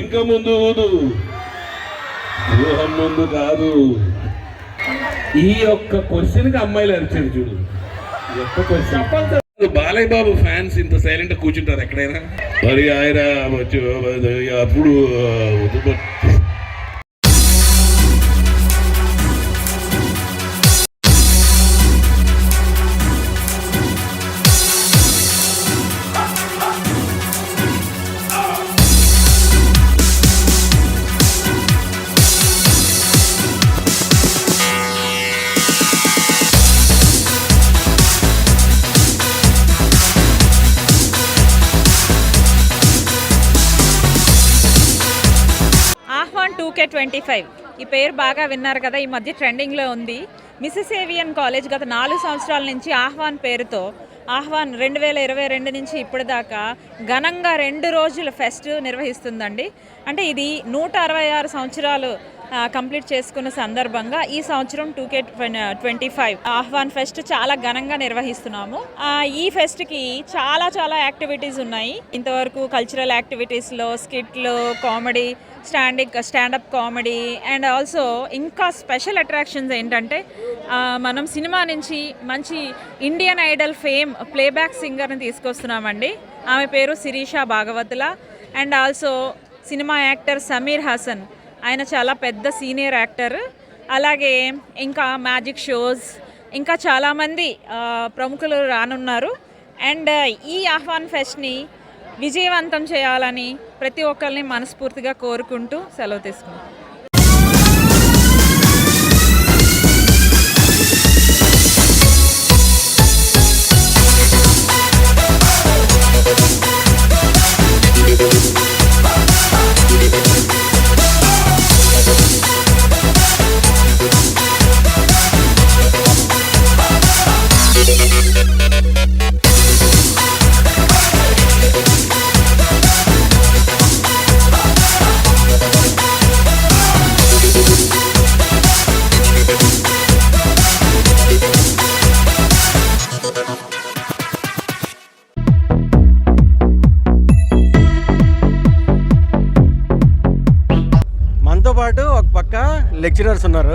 ఇంకా ముందు ఊదు, ఊహం ముందు కాదు. ఈ ఒక్క క్వశ్చన్కి అమ్మాయిలు అరిచారు చూడు. ఒక్క క్వశ్చన్. బాలయ్య బాబు ఫ్యాన్స్ ఇంత సైలెంట్ కూర్చుంటారు ఎక్కడైనా? మరి ఆయన అప్పుడు ఆహ్వాన్ 2K25 ఈ పేరు బాగా విన్నారు కదా. ఈ మధ్య ట్రెండింగ్లో ఉంది. మిసిసేవియన్ కాలేజ్ గత 4 సంవత్సరాల నుంచి ఆహ్వాన్ పేరుతో ఆహ్వాన్ 2022 నుంచి ఇప్పటిదాకా ఘనంగా 2 రోజుల ఫెస్ట్ నిర్వహిస్తుందండి. అంటే ఇది 166 సంవత్సరాలు కంప్లీట్ చేసుకున్న సందర్భంగా ఈ సంవత్సరం 2K25 ఆహ్వాన్ ఫెస్ట్ చాలా ఘనంగా నిర్వహిస్తున్నాము. ఈ ఫెస్ట్కి చాలా యాక్టివిటీస్ ఉన్నాయి. ఇంతవరకు కల్చరల్ యాక్టివిటీస్లో స్కిట్లు, comedy, standup comedy and also ఇంకా స్పెషల్ అట్రాక్షన్స్ ఏంటంటే మనం సినిమా నుంచి మంచి ఇండియన్ ఐడల్ ఫేమ్ ప్లేబ్యాక్ సింగర్ని తీసుకొస్తున్నామండి. ఆమె పేరు Shirisha Bhagavatula. And also cinema actor Sameer Hasan, ఆయన చాలా పెద్ద సీనియర్ యాక్టర్. అలాగే ఇంకా మ్యాజిక్ షోస్, ఇంకా చాలామంది ప్రముఖులు రానున్నారు. అండ్ ఈ ఆహ్వాన్ ఫెస్ట్ని విజయవంతం చేయాలని ప్రతి ఒక్కరిని మనస్ఫూర్తిగా కోరుకుంటూ సెలవు తీసుకుంటాం. పాటు ఒక పక్క లెక్చరర్స్ ఉన్నారు,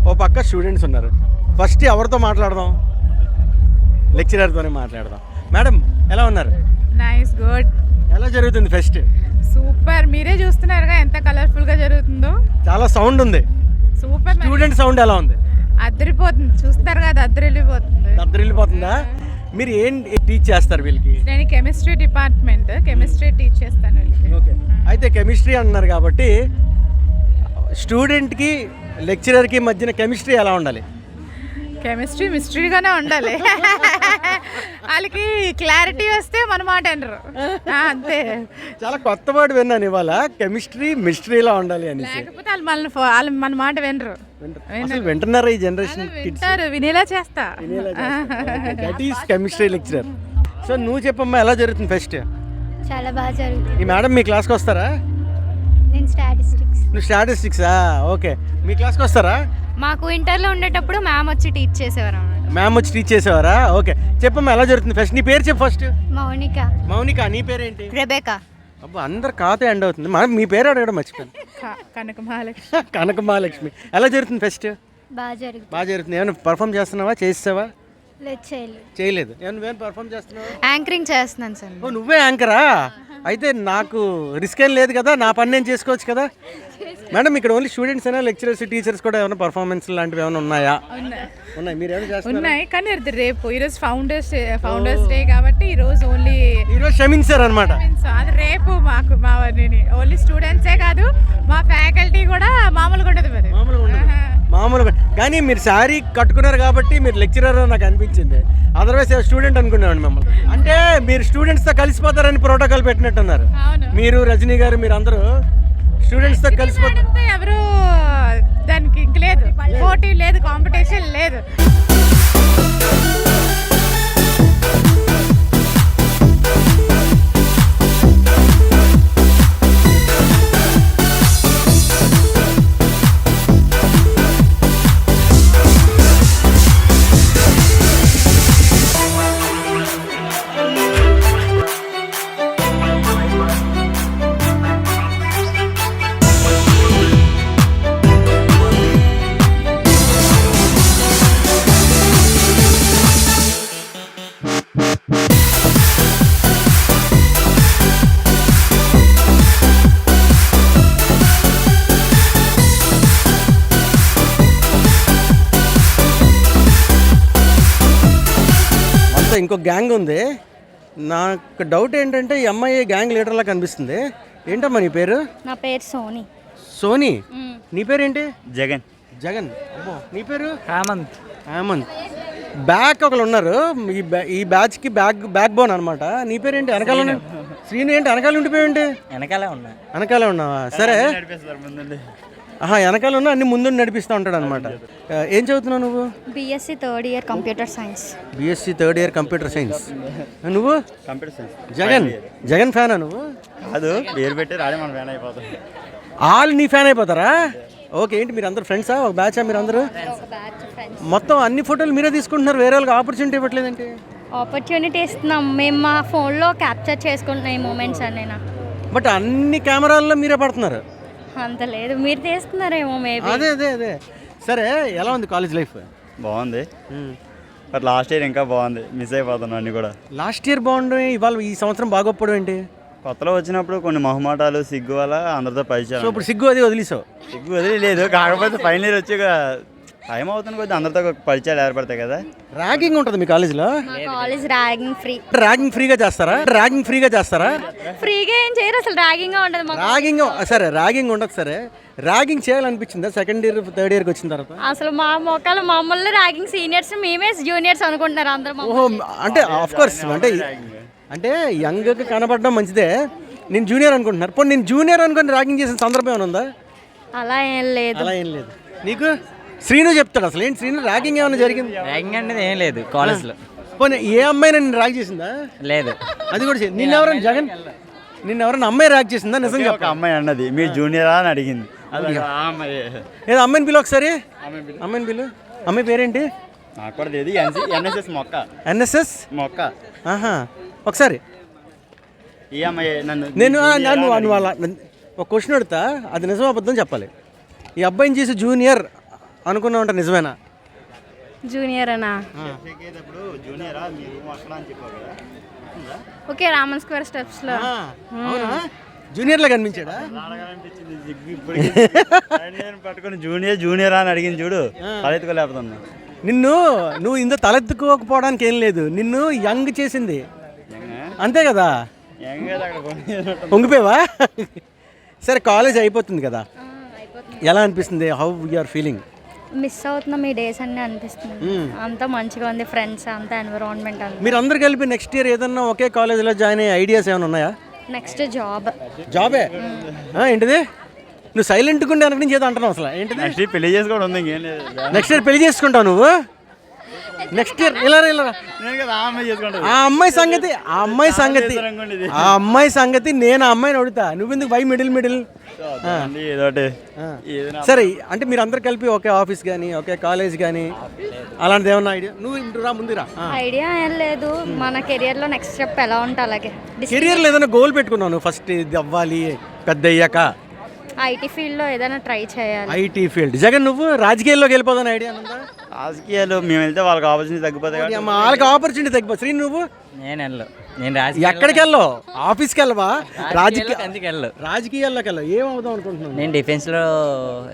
ఒక పక్క స్టూడెంట్స్ ఉన్నారు. ఫస్ట్ ఎవరితో మాట్లాడదాం? లెక్చరర్తోనే మాట్లాడదాం. మేడం ఎలా ఉన్నారు? Nice, good. ఎలా జరుగుతుంది ఫెస్ట్? సూపర్. మీరే చూస్తున్నారుగా ఎంత కలర్ఫుల్గా జరుగుతుందో. చాలా సౌండ్ ఉంది. సూపర్. స్టూడెంట్ సౌండ్ ఎలా ఉంది? అద్దరిపోతుంది. చూస్తారు కదా, అద్దరిల్లిపోతుందా? మీరు ఏం టీచ్ చేస్తారు వీళ్ళకి? నేను కెమిస్ట్రీ డిపార్ట్మెంట్, కెమిస్ట్రీ టీచ్ చేస్తాను వీళ్ళకి. ఓకే. అయితే కెమిస్ట్రీ అంటున్నారు కాబట్టి స్టూడెంట్కి లెక్చరర్కి మధ్యన కెమిస్ట్రీ ఎలా ఉండాలి? కెమిస్ట్రీ మిస్టరీగానే ఉండాలి. వాళ్ళకి క్లారిటీ వస్తే మన మాట అనరు, అంతే. చాలా కొత్త వర్డ్ విన్నాను ఇవాళ, కెమిస్ట్రీ మిస్టరీలా ఉండాలి అని. లేకపోతే వాళ్ళు మన మాట వినరు. వింటున్నారా ఈ జనరేషన్? వింటారు, వినేలా చేస్తా. That is chemistry lecturer. So నువ్వు చెప్పమ్మా, ఎలా జరుగుతుంది ఫెస్ట్? చాలా బాగా జరుగుతుంది. ఈ మేడం మీ క్లాస్కి వస్తారా? నేను స్టాటిస్టిక్స్. నువ్వు స్టాటిస్టిక్సా? ఓకే. మీ క్లాస్కి వస్తారా? మాకు ఇంటర్లో ఉండేటప్పుడు మ్యామ్ వచ్చి టీచ్ చేసేవారు. మ్యామ్ వచ్చి టీచ్ చేసేవారా? ఓకే. చెప్పమ్మా ఎలా జరుగుతుంది ఫెస్ట్? నీ పేరు చెప్పు ఫస్ట్. మౌనిక. నీ పేరేంటి? రెబేకా. అబ్బా, అందరు కాతే ఎండ్ అవుతుంది. మీ పేరు అడగడం మర్చిపోయింది. కనకమహాలక్ష్మి. ఎలా జరుగుతుంది ఫెస్ట్? బాగా జరుగుతుంది. ఏమైనా పర్ఫామ్ చేస్తున్నావా? చేస్తావా? చేయలేదు. నువ్వేం పర్ఫామ్ చేస్తున్నావు? యాంకరింగ్ చేస్తున్నాను సార్. ఓ, నువ్వే యాంకరా? అయితే నాకు రిస్క్ ఏం లేదు కదా, నా పని నేను చేసుకోవచ్చు కదా. మేడం, ఇక్కడ ఓన్లీ స్టూడెంట్స్ అయినా లెక్చరర్స్, టీచర్స్ కూడా ఏమైనా పర్ఫార్మెన్స్ లాంటివి ఏమైనా ఉన్నాయా? ఉన్నాయి. మీరు ఏమైనా చేస్తున్నారు? ఉన్నాయి, కానీ రేపు ఈరోజు ఫౌండర్స్ డే కాబట్టి ఈరోజు ఓన్లీ క్షమించారు అనమాట. అది రేపు మాకు ఓన్లీ స్టూడెంట్సే కాదు, మా ఫ్యాకల్టీ కూడా మామూలుగా ఉండదు. మరి మామూలుగా కానీ మీరు శారీ కట్టుకున్నారు కాబట్టి మీరు లెక్చరర్ నాకు అనిపించింది. అదర్వైజ్ స్టూడెంట్ అనుకునేవాడిని మిమ్మల్ని. అంటే మీరు స్టూడెంట్స్తో కలిసిపోతారని ప్రోటోకాల్ పెట్టినట్టున్నారు. మీరు, రజనీ గారు, మీరు అందరూ స్టూడెంట్స్తో కలిసిపోతారు. ఎవరు దానికి ఇంక లేదు, పోటీ లేదు, కాంపిటీషన్ లేదు. తర్వాత ఇంకో గ్యాంగ్ ఉంది. నాకు డౌట్ ఏంటంటే ఈ అమ్మాయి గ్యాంగ్ లీడర్లా కనిపిస్తుంది. ఏంటమ్మా నీ పేరు? నా పేరు సోని. సోనీ. నీ పేరేంటి? జగన్. జగన్. అబ్బో, నీ పేరు? హేమంత్. హేమంత్. బ్యాక్ ఒకళ్ళు ఉన్నారు, ఈ బ్యాచ్కి బ్యాక్ బోన్ అనమాట. నీ పేరేంటి? వెనకాల శ్రీను. ఏంటి వెనకాల ఉండిపోయేంటి? వెనకాలే ఉన్నావా? సరే. వెనకాల ఉన్నా అన్ని ముందు నడిపిస్తూ ఉంటాడు అనమాట. ఏం చదువుతున్నావు నువ్వు? BSc third year computer science. BSc third year computer science. నువ్వు? Computer science. జగన్ ఫ్యానా నువ్వు? కాదు, పేరు పెట్టి రాడే మన ఫ్యాన్ అయిపోతాం. ఆల్ నీ ఫ్యాన్ అయిపోతారా? ఓకే. ఏంటి మీరు అందరు ఫ్రెండ్సా? ఒక బ్యాచా మీరు అందరూ? మొత్తం అన్ని ఫోటోలు మీరే తీసుకుంటున్నారు, వేరే వాళ్ళకి ఆపర్చునిటీ ఇవ్వట్లేదంటే? ఆపర్చునిటీ ఇస్తున్నాం మేము, మా ఫోన్లో క్యాప్చర్ చేసుకుంటున్నాం ఈ మూమెంట్స్ అన్నీ. బట్ అన్ని కెమెరాల్లో మీరే పడుతున్నారు. అంత లేదు, మీరు తీస్తున్నారేమో మేబీ. అదే. సరే, ఎలా ఉంది కాలేజ్ లైఫ్? బాగుంది, బట్ లాస్ట్ ఇయర్ ఇంకా బాగుంది. మిస్ అయిపోతున్నాను అన్ని కూడా. లాస్ట్ ఇయర్ బాగుండు, ఇవాళ ఈ సంవత్సరం బాగొప్పడం ఏంటి? కొత్తలో వచ్చినప్పుడు కొన్ని మొహమాటాలు, సిగ్గు వల్ల అందరితో పరిచయం. సో ఇప్పుడు సిగ్గు అది వదిలేసావు? సిగ్గు వదిలేదు, కాకపోతే ఫైనల్ ఇయర్ వచ్చి టైం అవుతుంది కొద్దిగా అందరితో పరిచయాలు ఏర్పడతాయి కదా. ర్యాగింగ్ ఉంటుంది మీ కాలేజీలో? College ragging free. ర్యాగింగ్ ఫ్రీగా చేస్తారా? ఫ్రీగా ఏం చేయరు, అసలు ర్యాగింగ్ ఉండదు మాకు. ర్యాగింగ్ సరే, ర్యాగింగ్ ఉండదు. సరే, ర్యాగింగ్ చేయాలనిపించిందా సెకండ్ ఇయర్ థర్డ్ ఇయర్కి వచ్చిన తర్వాత? అసలు మా మొక్కలు మమ్మల్ని ర్యాగింగ్ సీనియర్స్, మేమే జూనియర్స్ అనుకుంటున్నారు అందరూ. ఓహో, అంటే ఆఫ్ కోర్స్ అంటే యంగ్గా కనపడడం మంచిదే. నేను జూనియర్ అనుకుంటున్నారు. పోనీ నేను జూనియర్ అనుకుని ర్యాగింగ్ చేసిన సందర్భం ఏమైనా ఉందా? అలా ఏం లేదు. నీకు శ్రీను చెప్తాడు. అసలు ఏంటి శ్రీను, ర్యాగింగ్ ఏమైనా జరిగింది? ర్యాగింగ్ అనేది ఏం లేదు కాలేజ్లో. పోనీ ఏ అమ్మాయి నేను ర్యాగ్ చేసిందా? లేదు. అది కూడా నిన్నెవరైనా జగన్ నిన్నెవరైనా అమ్మాయి ర్యాగ్ చేసిందా? నిజంగా ఒక అమ్మాయి అన్నది మీ జూనియరా అని అడిగింది. ఏదో అమ్మాయిని పిలు ఒకసారి. అమ్మాయిని పిలు. అమ్మాయి పేరేంటి? నాకు కూడా తెలియదు. ఎన్ఎస్ఎస్ మొక్క. ఎన్ఎస్ఎస్ మొక్క. ఒకసారి ఈ అమ్మాయి నేను వాళ్ళ ఒక క్వశ్చన్ అడుగుతా, అది నిజం అబద్ధం చెప్పాలి. ఈ అబ్బాయిని చేసి జూనియర్ అనుకున్నా ఉంటా, నిజమేనా? జూనియర్ అనా? ఓకే, రామన్ స్క్వేర్ స్టెప్స్ లో జూనియర్ లా కనిపించాడా? పట్టుకుని జూనియర్ అని అడిగింది చూడు, తలెత్తుకోలేకపోతున్నా. నువ్వు ఇంత తలెత్తుకోకపోవడానికి ఏం లేదు, నిన్ను యంగ్ చేసింది అంతే కదా. పొంగిపోయావా? సరే, కాలేజ్ అయిపోతుంది కదా, ఎలా అనిపిస్తుంది? How you are feeling? Miss అవుతున్నాం ఈ డేస్ అన్నీ అనిపిస్తుంది. అంతా మంచిగా ఉంది, ఫ్రెండ్స్ అంతా, ఎన్విరాన్మెంట్ అంతా. మీరు అందరు కలిపి నెక్స్ట్ ఇయర్ ఏదన్నా ఒకే కాలేజీలో జాయిన్ అయ్యే ఐడియాస్ ఏమైనా ఉన్నాయా? నెక్స్ట్ జాబే. ఏంటిది? నువ్వు సైలెంట్గా ఉండి వెనక నుంచి ఏదో అంటున్నావు. అసలు ఏంటిది? నెక్స్ట్ ఇయర్ పెళ్లి చేసుకోవడం ఉంది, ఇంకేం లేదు. నెక్స్ట్ ఇయర్ పెళ్లి చేసుకుంటావు నువ్వు? నెక్స్ట్ ఇయర్ ఇలా ఆ అమ్మాయి సంగతి నేను ఆ అమ్మాయిని అడుగుతా, నువ్వెందుకు వై మిడిల్? సరే, అంటే మీరు అందరు కలిపి ఒకే ఆఫీస్ కానీ ఒకే కాలేజ్ కానీ అలాంటిది ఏమన్నా ఐడియా? నువ్వు రా, ముందు రా. ఐడియా ఏం లేదు, మన కెరియర్ లో నెక్స్ట్ స్టెప్ ఎలా ఉంటే అలాగే. కెరియర్లో ఏదైనా గోల్ పెట్టుకున్నావు నువ్వు? ఫస్ట్ ఇది అవ్వాలి పెద్ద అయ్యాక? ఐటీ ఫీల్డ్ లో ఏదైనా ట్రై చేయాలి. IT field. జగన్, నువ్వు రాజకీయాల్లోకి వెళ్ళిపోదాని ఐడియా ఉందా? రాజకీయాలు మేము వెళ్తే వాళ్ళకి ఆపర్చునిటీ తగ్గిపోతాయి. వాళ్ళకి ఆపర్చునిటీ తగ్గిపోతుంది. శ్రీ, నువ్వు? నేను ఎక్కడికి వెళ్ళవు? ఆఫీస్కి వెళ్ళవా? రాజకీయాల్లోకి వెళ్ళవు. ఏమవుదాం అనుకుంటున్నావు? నేను డిఫెన్స్లో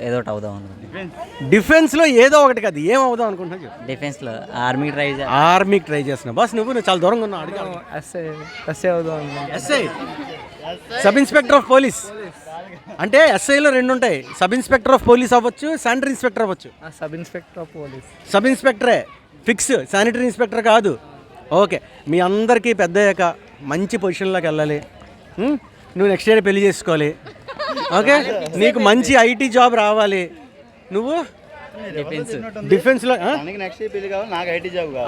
ఏదో ఒకటి అవుదాం అనుకుంటున్నాను. డిఫెన్స్లో ఏదో ఒకటి కాదు, ఏం అవుదాం అనుకుంటున్నావు? డిఫెన్స్లో ఆర్మీకి ట్రై చేస్తున్నావు. బస్ నువ్వు చాలా దూరంగా ఉన్నావు. ఎస్ఐ అవుదాం. SI, sub inspector of police. అంటే ఎస్ఐలో రెండు ఉంటాయి, సబ్ ఇన్స్పెక్టర్ ఆఫ్ పోలీస్ అవ్వచ్చు, శానిటరీ ఇన్స్పెక్టర్ అవ్వచ్చు. సబ్ ఇన్స్పెక్టరే ఫిక్స్, శానిటరీ ఇన్స్పెక్టర్ కాదు. ఓకే, మీ అందరికీ పెద్ద అయ్యాక మంచి పొజిషన్లోకి వెళ్ళాలి. నువ్వు నెక్స్ట్ ఇయర్ పెళ్లి చేసుకోవాలి. ఓకే, నీకు మంచి ఐటీ జాబ్ రావాలి. నువ్వు డిఫెన్స్లో.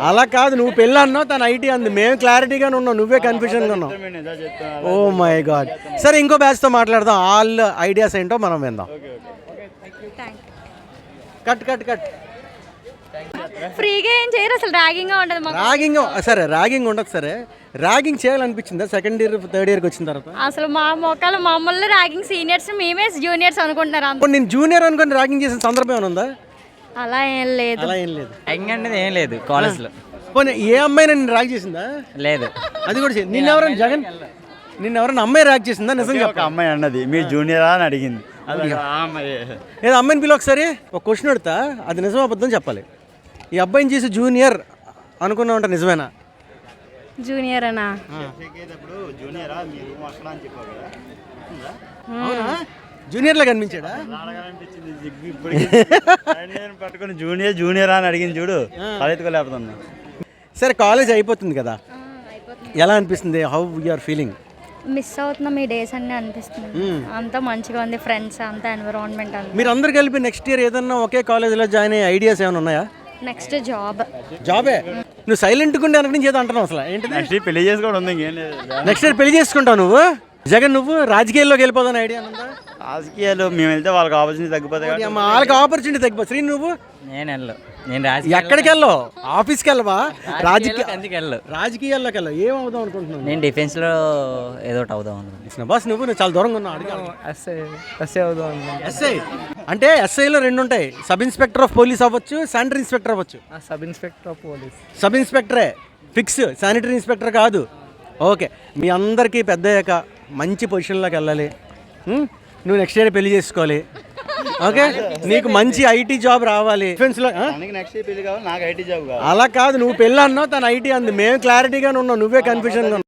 అలా కాదు, నువ్వు పెళ్ళి అన్నావు, తను ఐటీ అంది. మేము క్లారిటీగానే ఉన్నాం, నువ్వే కన్ఫ్యూజన్గా ఉన్నావు. Oh my god. సరే, ఇంకో బ్యాచ్తో మాట్లాడదాం. ఆల్ ఐడియాస్ ఏంటో మనం విందాం. కట్. ఫ్రీగా ఏం చేయరు, అసలు ర్యాగింగ్ ఉండదు. ర్యాగింగ్ ఉండదు. సరే, ర్యాగింగ్ చేయాలనిపించిందా సెకండ్ ఇయర్ థర్డ్ ఇయర్కి వచ్చిన తర్వాత? అసలు మా మొక్కలు మమ్మల్ని ర్యాగింగ్ సీనియర్స్, మేమే జూనియర్స్ అనుకుంటున్నారు. నేను జూనియర్ అనుకుని ర్యాగింగ్ చేసిన సందర్భం ఏమైనా ఉందా? అలా ఏం లేదు. ర్యాగింగ్ అనేది ఏం లేదు కాలేజ్లో. పోనీ ఏ అమ్మాయి నేను ర్యాగ్ చేసిందా? లేదు. అది కూడా నిన్నెవరైనా జగన్ నిన్నెవరైనా అమ్మాయి ర్యాగ్ చేసిందా? నిజంగా ఒక అమ్మాయి అన్నది మీ జూనియరా అని అడిగింది. ఏదో అమ్మాయిని పిలు ఒకసారి. ఒక క్వశ్చన్ అడుగుతా, అది నిజం అబద్ధం చెప్పాలి. ఈ అబ్బాయిని చేసి జూనియర్ అనుకున్నా ఉంటా, నిజమేనా? జూనియర్ అనా ఎక్కేటప్పుడు జూనియరా మీరు అక్కడ అని చెప్పావు కదా ఉందా? అవునా జూనియర్లా కనిపించాడా అనిపించింది ఇప్పుడు నేను పట్టుకొని జూనియర్ జూనియరా అని అడిగింది చూడు తలెత్తుకోలేకపోతున్నా. సరే కాలేజ్ అయిపోతుంది కదా, ఎలా అనిపిస్తుంది? How you are feeling? Miss అవుతున్నాం ఈ డేస్ అన్నీ అనిపిస్తుంది. అంతా మంచిగా ఉంది, ఫ్రెండ్స్ అంతా ఎన్విరాన్మెంట్ అంతా. మీరు అందరు కలిపి నెక్స్ట్ ఇయర్ ఏదన్నా ఒకే కాలేజ్లో జాయిన్ అయ్యే ఐడియాస్ ఏమైనా ఉన్నాయా? Next job. జాబే? నువ్వు సైలెంట్గా ఉండి వెనక నుంచి ఏదో అంటున్నావు అసలు ఏంటి? నెక్స్ట్ పెళ్లి చేసుకోవడం ఉంది, ఇంకేం లేదు. నెక్స్ట్ ఇయర్ పెళ్లి చేసుకుంటావు నువ్వు? జగన్ నువ్వు రాజకీయాల్లోకి వెళ్ళిపోదాని ఐడియా ఉందా? రాజకీయాలు మేము వెళ్తే వాళ్ళకి ఆపర్చునిటీ తగ్గిపోతాయి కాబట్టి వాళ్ళకి ఆపర్చునిటీ తగ్గిపోతుంది. శ్రీ నువ్వు నేను ఎక్కడికి వెళ్ళవు? ఆఫీస్కి వెళ్ళవా? ఎందుకు వెళ్ళు రాజకీయాల్లోకి వెళ్ళవు. ఏమవుదాం అనుకుంటున్నావు? నేను డిఫెన్స్లో ఏదో ఒకటి అవుదాం అనుకుంటున్నాను. బాస్ నువ్వు చాలా దూరంగా ఉన్నావు. అడిగాను ఎస్ఐ అవుదాం అనుకుంటున్నాను. ఎస్ఐ అంటే ఎస్ఐలో రెండు ఉంటాయి, సబ్ ఇన్స్పెక్టర్ ఆఫ్ పోలీస్ అవ్వచ్చు, శానిటరీ ఇన్స్పెక్టర్ అవ్వచ్చు. Sub inspector of police. Sub ఇన్స్పెక్టరే ఫిక్స్, శానిటరీ ఇన్స్పెక్టర్ కాదు. ఓకే, మీ అందరికీ పెద్ద అయ్యాక మంచి పొజిషన్లోకి వెళ్ళాలి. నువ్వు నెక్స్ట్ ఇయర్ పెళ్లి చేసుకోవాలి. ఓకే, నీకు మంచి ఐటీ జాబ్ రావాలి. డిఫెన్స్లో తనకి నెక్స్ట్ ఇయర్ పెళ్లి కావాలి, నాకు ఐటీ జాబ్ కావాలి. అలా కాదు, నువ్వు పెళ్ళి అన్నావు, తను ఐటీ అంది. మేము క్లారిటీగానే ఉన్నావు, నువ్వే కన్ఫ్యూజన్గా ఉన్నావు.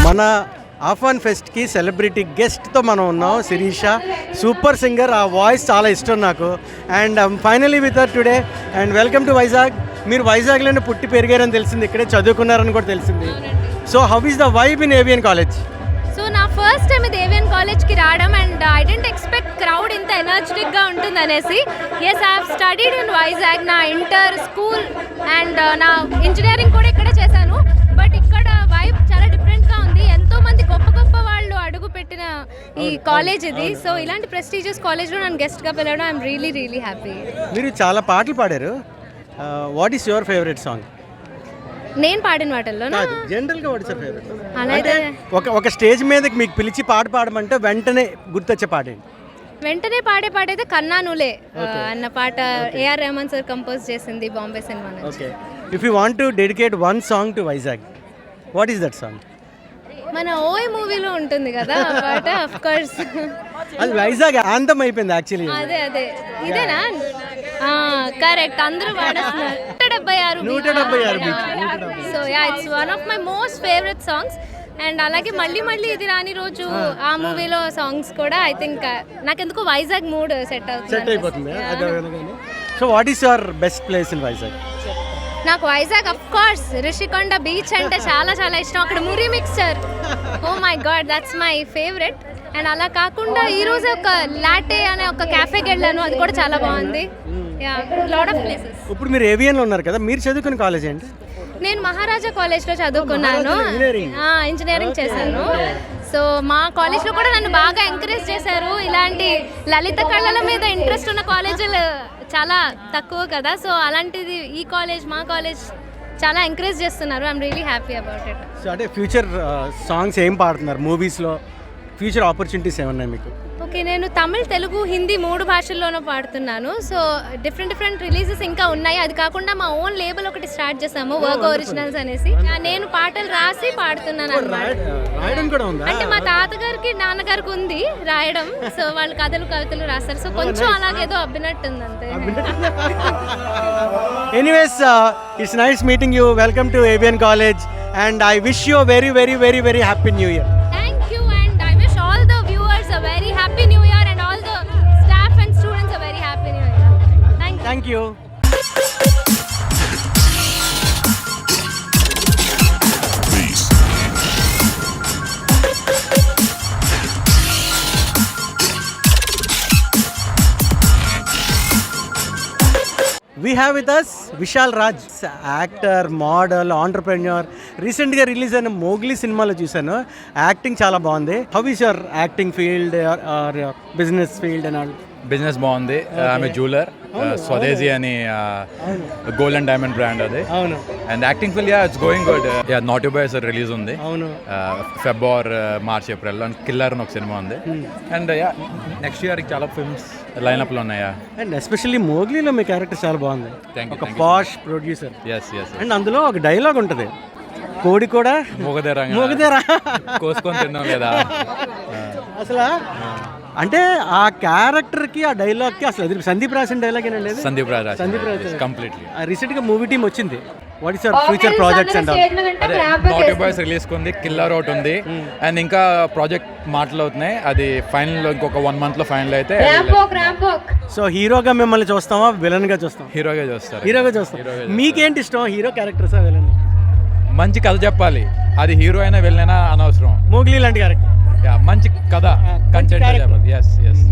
మన ఆఫ్వాన్ ఫెస్ట్కి సెలబ్రిటీ గెస్ట్తో మనం ఉన్నాం. శిరీష సూపర్ సింగర్, ఆ వాయిస్ చాలా ఇష్టం నాకు. And finally with her today. And welcome to Vizag. మీరు వైజాగ్లోనే పుట్టి పెరిగారని తెలిసింది, ఇక్కడే చదువుకున్నారని కూడా తెలిసింది. So how is the vibe in AVN college? So నా ఫస్ట్ టైం ఇది ఏవియన్ కాలేజ్కి రావడం and I didn't expect crowd ఇంత ఎనర్జెటిక్గా ఉంటుంది అనేసి. Yes, I have studied in Vizag. నా ఇంటర్ స్కూల్ అండ్ నా ఇంజనీరింగ్ కూడా ఇక్కడే చేశాను. బట్ ఇక్కడ వైబ్ చాలా డిఫరెంట్గా ఉంది. ఎంతో మంది గొప్ప గొప్ప వాళ్ళు అడుగు పెట్టిన ఈ కాలేజ్ ఇది. సో ఇలాంటి ప్రెస్టీజియస్ కాలేజ్లో నన్ను గెస్ట్గా పిలవడం ఐఎమ్ రియలీ రియలీ హ్యాపీ. మీరు చాలా పాటలు పాడారు. What is your favourite song? నేను పాడిన వాటిల్లో జనరల్గా వాట్ ఇస్ యువర్ ఫేవరెట్? అలాగే ఒక స్టేజ్ మీదకి మీకు పిలిచి పాట పాడమంటే వెంటనే గుర్తొచ్చే పాట ఏంటి? వెంటనే పాడైతే కన్నానులే అన్న పాట ఏఆర్ రెహమాన్ సార్ కంపోజ్ చేసింది, బాంబే సినిమా నుంచి. Okay, if you want to dedicate one song to Vizag, what is that song? మన ఓయ్ మూవీలో ఉంటుంది కదా ఆ పాట, ఆఫ్ కోర్స్. అది వైజాగ్ ఆంతం అయిపోయింది యాక్చువల్లీ. అదే ఇదేనా? కరెక్ట్, అందరూ పాడేస్తున్నారు. 176 so yeah, it's one of my most favourite songs. And అలాగే మళ్ళీ ఇది రాని రోజు ఆ మూవీలో సాంగ్స్ కూడా ఐ థింక్ నాకెందుకు వైజాగ్ మూడ్ సెట్ అయిపోతుంది. So what is your best place in Vizag? నాకు Vizag of course Rishikonda beach అంటే చాలా చాలా ఇష్టం. అక్కడ మురి mixture, oh my god, that's my favourite. And అలా కాకుండా ఈరోజు ఒక లాటే అనే ఒక క్యాఫేకి వెళ్ళాను, అది కూడా చాలా బాగుంది. Yeah, lot of places. ఇప్పుడు మీరు ఏవియన్లో ఉన్నారు కదా, మీరు చదువుకున్న కాలేజ్ ఏంటి? నేను మహారాజా కాలేజ్లో చదువుకున్నాను, ఇంజనీరింగ్ చేశాను. సో మా కాలేజ్లో కూడా నన్ను బాగా ఎంకరేజ్ చేశారు. ఇలాంటి లలిత కళల మీద ఇంట్రెస్ట్ ఉన్న కాలేజీలు చాలా తక్కువ కదా. సో అలాంటిది ఈ కాలేజ్, మా కాలేజ్ చాలా ఎంకరేజ్ చేస్తున్నారు. I'm really happy about it. So అంటే ఫ్యూచర్ సాంగ్స్ ఏం పాడుతున్నారు? మూవీస్లో ఫ్యూచర్ ఆపర్చునిటీస్ ఏమన్నాయి మీకు? ఓకే, నేను తమిళ్, తెలుగు, హిందీ 3 భాషల్లోనూ పాడుతున్నాను. సో డిఫరెంట్ రిలీజెస్ ఇంకా ఉన్నాయి. అది కాకుండా మా ఓన్ లేబుల్ ఒకటి స్టార్ట్ చేసాము, వర్క్ ఒరిజినల్స్ అనేసి. నేను పాటలు రాసి పాడుతున్నాను అన్నమాట. అంటే మా తాతగారికి నాన్నగారికి ఉంది రాయడం. సో వాళ్ళు కవితలు రాస్తారు. సో కొంచెం అలాగేదో అబ్బినట్టుంది అంతే. Anyways, it's nice meeting you. Welcome to avian college and I wish you very very very very happy new year. Thank you, and I wish all the viewers a very happy new year and all the staff and students a thank you. We have with us Vishal Raj, actor, model, entrepreneur. రీసెంట్గా release అయిన Mowgli సినిమాలో చూశాను, acting చాలా బాగుంది. How is your acting field or business field and all? Business బాగుంది. ఆమె jeweller, స్వదేశీ అని గోల్డ్ అండ్ డైమండ్ బ్రాండ్ అది. అవును. And acting field it's going good. Not you boy sir release ఉంది. అవును. Feb or March April. And killer అని ఒక సినిమా ఉంది. అండ్ నెక్స్ట్ ఇయర్కి చాలా ఫిల్మ్స్ లైనప్లో ఉన్నాయా. అండ్ ఎస్పెషల్లీ మోగ్లీలో మీ క్యారెక్టర్ చాలా బాగుంది. ఒక posh producer. Yes yes. And అందులో ఒక డైలాగ్ ఉంటుంది, కోడి కూడా మోగదేరా కోసుకొని తిన్నాం లేదా అసలు. అంటే ఆ క్యారెక్టర్కి ఆ డైలాగ్కి అసలు అది సందీప్ రాసిన డైలాగ్ ఏనండి? సందీప్ రాజ్ కంప్లీట్లీ. రీసెంట్గా మూవీ టీమ్ వచ్చింది. What is your future projects and not you boys release ఉంది, కిల్లర్ అవుట్ ఉంది. అండ్ ఇంకా ప్రాజెక్ట్ మాటలవుతున్నాయి. అది ఫైనల్ ఇంకొక 1 month లో ఫైనల్ అయితే. సో హీరోగా మిమ్మల్ని చూస్తామా, విలన్ గా చూస్తాం? హీరోగా చూస్తారు. హీరోగా చూస్తాం. మీకేంటి ఇష్టం, హీరో క్యారెక్టర్సా విలన్? మంచి కథ చెప్పాలి, అది హీరో అయినా విలన్ అయినా అనవసరం. మోగ్లీ లాంటి క్యారెక్టర్, మంచి కథ, కంటెంట్ చెప్పాలి. Yes yes.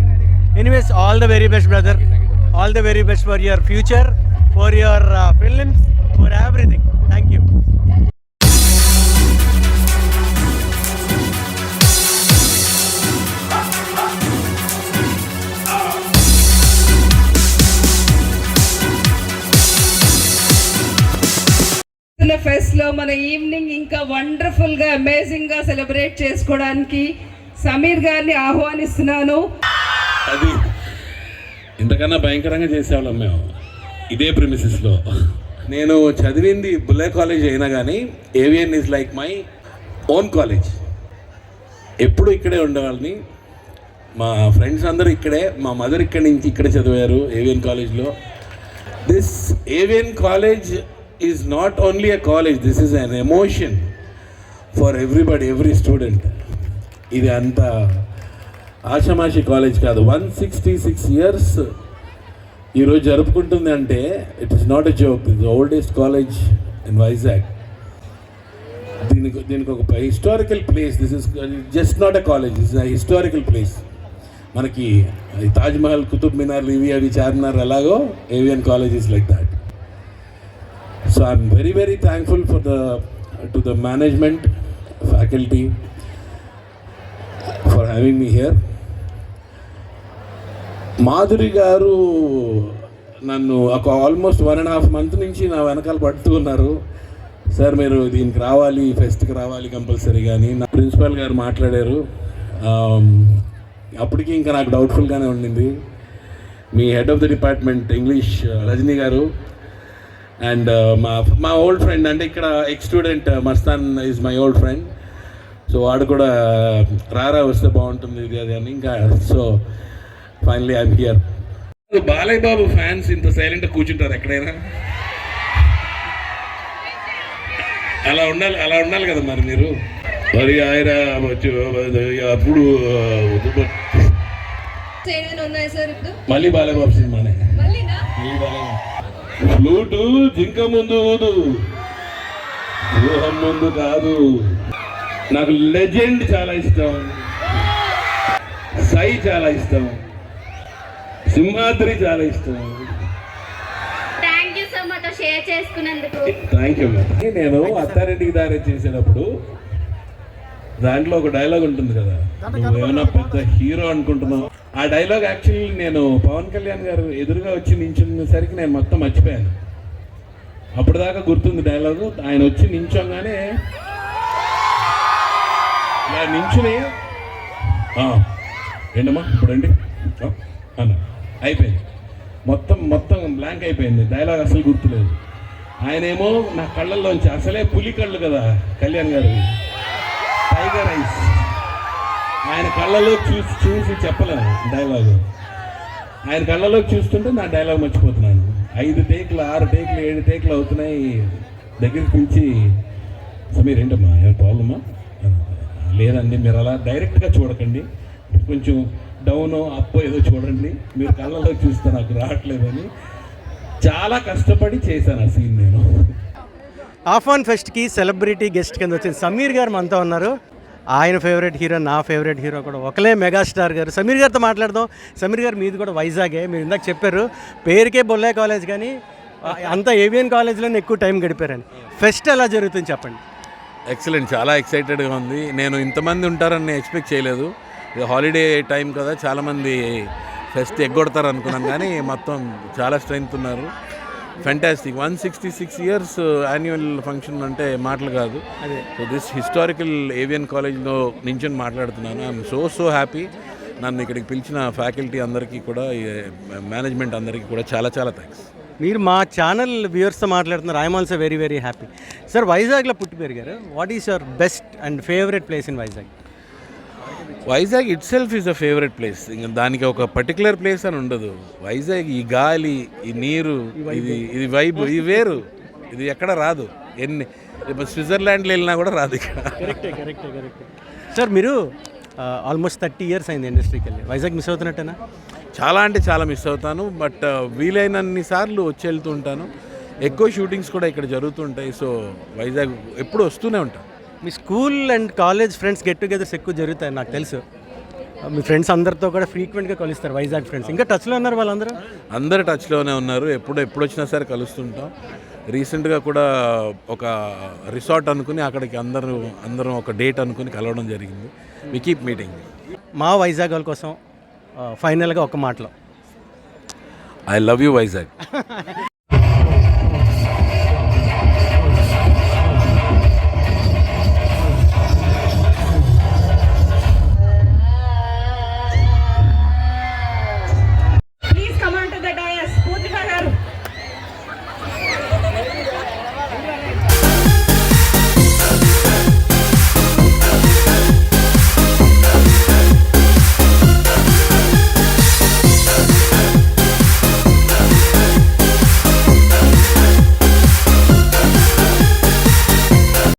Anyways, all the very best brother. All the very best for your future, for your films, for everything. Thank you. Fest లో మన ఈవినింగ్ ఇంకా వండర్ఫుల్ గా, అమేజింగ్ గా సెలబ్రేట్ చేసుకోవడానికి సమీర్ గారిని ఆహ్వానిస్తున్నాను. అది ఇంతకన్నా భయంకరంగా చేసేవాళ్ళం మేము ఇదే ప్రిమిసెస్లో. నేను చదివింది బుల్లే కాలేజ్ అయినా కానీ AVN is like my own college. ఎప్పుడు ఇక్కడే ఉండేవాళ్ళని. మా ఫ్రెండ్స్ అందరూ ఇక్కడే, మా మదర్ ఇక్కడి నుంచి ఇక్కడే చదివారు ఏవిఎన్ కాలేజ్లో. This AVN college is not only a college, this is an emotion for everybody, every student. ఇది అంత ఆషామాషి కాలేజ్ కాదు. 166 years ఈరోజు జరుపుకుంటుంది అంటే it is not a joke. ఇది ఓల్డెస్ట్ కాలేజ్ ఇన్ వైజాగ్. దీనికి ఒక historical place. This is just not a college, this is a historical place. మనకి తాజ్మహల్, కుతుబ్ మినార్, అవి చార్మినార్ ఎలాగో AVN college is like that. So I'm very, very thankful to the management, faculty for having me here. Madhuri గారు నన్ను ఒక almost 1.5 months నుంచి నా వెనకాల పడుతూ ఉన్నారు. సార్ మీరు దీనికి రావాలి, ఫెస్ట్కి రావాలి కంపల్సరీ. కానీ నా ప్రిన్సిపల్ గారు మాట్లాడారు. అప్పటికి ఇంకా నాకు డౌట్ఫుల్గానే ఉండింది. మీ head of the department English Rajani garu and మా ఓల్డ్ ఫ్రెండ్, అంటే ఇక్కడ ex student Mastan is my old friend. So వాడు కూడా రారా వస్తే బాగుంటుంది ఇది అది అని. ఇంకా so finally I'm here. Balayya Babu fans ఇంత సైలెంట్గా కూర్చుంటారు ఎక్కడైనా? అలా ఉండాలి కదా మరి మీరు. మరి ఆయన అప్పుడు మళ్ళీ బాలయ్య బాబు సినిమానే. ఫ్లూటు జింక ముందు ఊదు, వ్యూహం ముందు కాదు. నాకు లెజెండ్ చాలా ఇష్టం, సై చాలా ఇష్టం, సింహాద్రి చాలా ఇష్టం. Thank you so much share చేసుకున్నందుకు. Thank you. నేను అత్తారింటికి దారి చేసేటప్పుడు దాంట్లో ఒక డైలాగ్ ఉంటుంది కదా, నువ్వు ఏమైనా పెద్ద హీరో అనుకుంటున్నావు. ఆ డైలాగ్ యాక్చువల్లీ నేను పవన్ కళ్యాణ్ గారు ఎదురుగా వచ్చి నించున్నసరికి నేను మొత్తం మర్చిపోయాను. అప్పటిదాకా గుర్తుంది డైలాగు. ఆయన వచ్చి నించోగానే ఇలా నించుని ఏంటమ్మా ఇప్పుడండి అన్న అయిపోయింది. మొత్తం బ్లాంక్ అయిపోయింది. డైలాగ్ అసలు గుర్తులేదు. ఆయనేమో నా కళ్ళల్లోంచి, అసలే పులి కళ్ళు కదా కళ్యాణ్ గారు, టైగర్ ఐస్, ఆయన కళ్ళలో చూసి చెప్పలేను డైలాగు. ఆయన కళ్ళలో చూస్తుంటే నా డైలాగ్ మర్చిపోతున్నాను. 5 టేకులు 6 టేకులు 7 టేకులు అవుతున్నాయి. దగ్గరికి పిలిచి సమీర్ ఏంటమ్మా ఏమైనా ప్రాబ్లమా? లేదండి, మీరు అలా డైరెక్ట్గా చూడకండి, కొంచెం డౌన్ అప్ ఏదో చూడండి, మీరు కళ్ళలో చూస్తే నాకు రావట్లేదని చాలా కష్టపడి చేశాను ఆ సీన్ నేను. ఆఫ్వాన్ ఫెస్ట్కి సెలబ్రిటీ గెస్ట్ కింద వచ్చింది సమీర్ గారు మనతో ఉన్నారు. ఆయన ఫేవరెట్ హీరో, నా ఫేవరెట్ హీరో కూడా ఒకలే మెగాస్టార్ గారు. సమీర్ గారితో మాట్లాడదాం. సమీర్ గారు మీది కూడా వైజాగే, మీరు ఇందాక చెప్పారు పేరుకే బొల్లే కాలేజ్ కానీ అంతా ఏవిఎన్ కాలేజ్లోనే ఎక్కువ టైం గడిపారని. ఫెస్ట్ ఎలా జరుగుతుంది చెప్పండి. ఎక్సలెంట్, చాలా ఎక్సైటెడ్గా ఉంది. నేను ఇంతమంది ఉంటారని ఎక్స్పెక్ట్ చేయలేదు. ఇది హాలిడే టైం కదా, చాలామంది ఫెస్ట్ ఎగ్గొడతారు అనుకున్నాను, కానీ మొత్తం చాలా స్ట్రెంగ్త్ ఉన్నారు. ఫెంటాస్టిక్. 166 years యాన్యువల్ ఫంక్షన్ అంటే మాటలు కాదు. సో దిస్ హిస్టారికల్ ఏవియన్ కాలేజ్లో నించొని మాట్లాడుతున్నాను. I'm so happy. నన్ను ఇక్కడికి పిలిచిన ఫ్యాకల్టీ అందరికీ కూడా, మేనేజ్మెంట్ అందరికీ కూడా చాలా థ్యాంక్స్. మీరు మా ఛానల్ వ్యూవర్స్తో మాట్లాడుతున్నారు. I'm also very happy. Sir, వైజాగ్లో పుట్టి పెరిగారు. What is your best and favourite place in Vizag? Vizag it self is a favourite place. ఇంకా దానికి ఒక పర్టికులర్ ప్లేస్ అని ఉండదు. వైజాగ్ ఈ గాలి, ఈ నీరు, ఇది వైబ్, ఇది వేరు. ఇది ఎక్కడ రాదు. స్విట్జర్లాండ్లో వెళ్ళినా కూడా రాదు ఇక్కడ. కరెక్టే. సార్, మీరు ఆల్మోస్ట్ 30 years అయింది ఇండస్ట్రీకి వెళ్ళి. వైజాగ్ మిస్ అవుతున్నట్టేనా? చాలా అంటే చాలా మిస్ అవుతాను. బట్ వీలైనన్ని సార్లు వచ్చి వెళ్తూ ఉంటాను. ఎక్కువ షూటింగ్స్ కూడా ఇక్కడ జరుగుతుంటాయి. సో వైజాగ్ ఎప్పుడు వస్తూనే ఉంటాను. మీ school and college friends get togethers ఎక్కువ జరుగుతాయి నాకు తెలుసు. మీ ఫ్రెండ్స్ అందరితో కూడా ఫ్రీక్వెంట్గా కలుస్తారు వైజాగ్ ఫ్రెండ్స్. ఇంకా టచ్లో ఉన్నారు వాళ్ళందరూ? అందరు టచ్లోనే ఉన్నారు. ఎప్పుడు వచ్చినా సరే కలుస్తుంటాం. రీసెంట్గా కూడా ఒక రిసార్ట్ అనుకుని అక్కడికి అందరం ఒక డేట్ అనుకుని కలవడం జరిగింది. We keep meeting. మా వైజాగ్ వాళ్ళ కోసం ఫైనల్గా ఒక మాటలో, ఐ లవ్ యూ వైజాగ్.